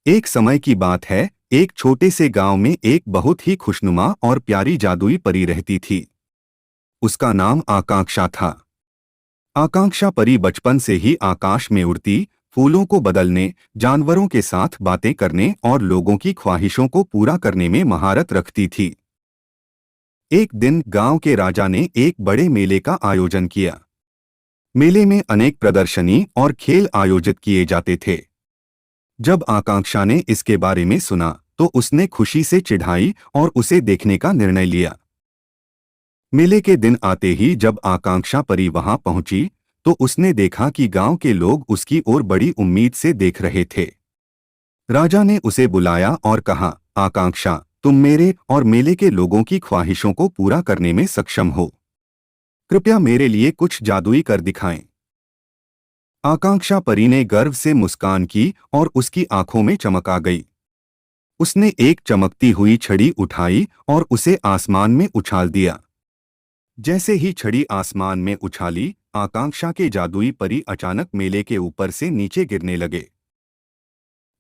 एक समय की बात है, एक छोटे से गांव में एक बहुत ही खुशनुमा और प्यारी जादुई परी रहती थी। उसका नाम आकांक्षा था। आकांक्षा परी बचपन से ही आकाश में उड़ती, फूलों को बदलने, जानवरों के साथ बातें करने और लोगों की ख्वाहिशों को पूरा करने में महारत रखती थी। एक दिन गांव के राजा ने एक बड़े मेले का आयोजन किया। मेले में अनेक प्रदर्शनी और खेल आयोजित किए जाते थे। जब आकांक्षा ने इसके बारे में सुना तो उसने खुशी से चिढ़ाई और उसे देखने का निर्णय लिया। मेले के दिन आते ही जब आकांक्षा परी वहां पहुंची तो उसने देखा कि गांव के लोग उसकी ओर बड़ी उम्मीद से देख रहे थे। राजा ने उसे बुलाया और कहा, आकांक्षा, तुम मेरे और मेले के लोगों की ख्वाहिशों को पूरा करने में सक्षम हो। कृपया मेरे लिए कुछ जादुई कर दिखाएं। आकांक्षा परी ने गर्व से मुस्कान की और उसकी आंखों में चमक आ गई। उसने एक चमकती हुई छड़ी उठाई और उसे आसमान में उछाल दिया। जैसे ही छड़ी आसमान में उछाली, आकांक्षा के जादुई परी अचानक मेले के ऊपर से नीचे गिरने लगे।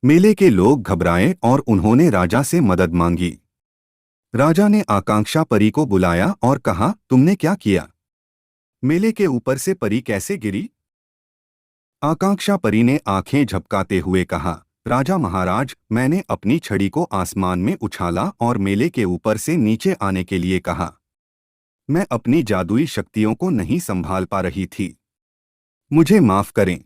मेले के लोग घबराए और उन्होंने राजा से मदद मांगी। राजा ने आकांक्षा परी को बुलाया और कहा, तुमने क्या किया? मेले के ऊपर से परी कैसे गिरी? आकांक्षा परी ने आंखें झपकाते हुए कहा, राजा महाराज, मैंने अपनी छड़ी को आसमान में उछाला और मेले के ऊपर से नीचे आने के लिए कहा। मैं अपनी जादुई शक्तियों को नहीं संभाल पा रही थी। मुझे माफ करें।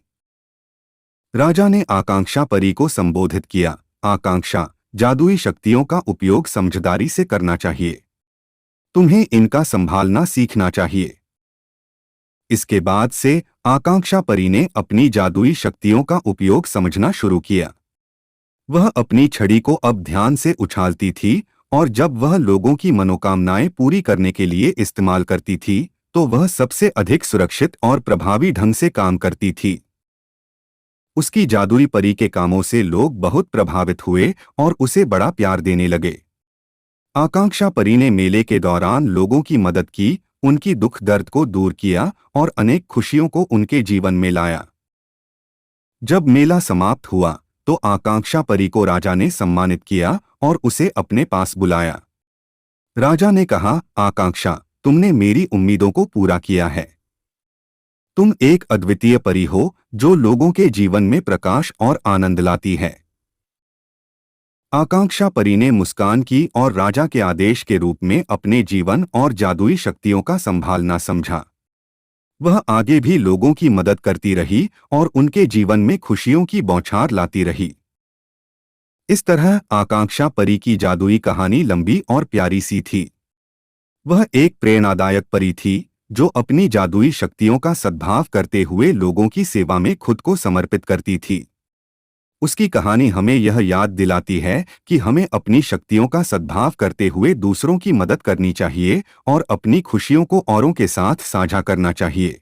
राजा ने आकांक्षा परी को संबोधित किया, आकांक्षा, जादुई शक्तियों का उपयोग समझदारी से करना चाहिए। तुम्हें इनका संभालना सीखना चाहिए। इसके बाद से आकांक्षा परी ने अपनी जादुई शक्तियों का उपयोग समझना शुरू किया। वह अपनी छड़ी को अब ध्यान से उछालती थी और जब वह लोगों की मनोकामनाएं पूरी करने के लिए इस्तेमाल करती थी तो वह सबसे अधिक सुरक्षित और प्रभावी ढंग से काम करती थी। उसकी जादुई परी के कामों से लोग बहुत प्रभावित हुए और उसे बड़ा प्यार देने लगे। आकांक्षा परी ने मेले के दौरान लोगों की मदद की, उनकी दुख दर्द को दूर किया और अनेक खुशियों को उनके जीवन में लाया। जब मेला समाप्त हुआ तो आकांक्षा परी को राजा ने सम्मानित किया और उसे अपने पास बुलाया। राजा ने कहा, आकांक्षा, तुमने मेरी उम्मीदों को पूरा किया है। तुम एक अद्वितीय परी हो जो लोगों के जीवन में प्रकाश और आनंद लाती है। आकांक्षा परी ने मुस्कान की और राजा के आदेश के रूप में अपने जीवन और जादुई शक्तियों का संभालना समझा। वह आगे भी लोगों की मदद करती रही और उनके जीवन में खुशियों की बौछार लाती रही। इस तरह आकांक्षा परी की जादुई कहानी लंबी और प्यारी सी थी। वह एक प्रेरणादायक परी थी जो अपनी जादुई शक्तियों का सद्भाव करते हुए लोगों की सेवा में खुद को समर्पित करती थी। उसकी कहानी हमें यह याद दिलाती है कि हमें अपनी शक्तियों का सद्भाव करते हुए दूसरों की मदद करनी चाहिए और अपनी खुशियों को औरों के साथ साझा करना चाहिए।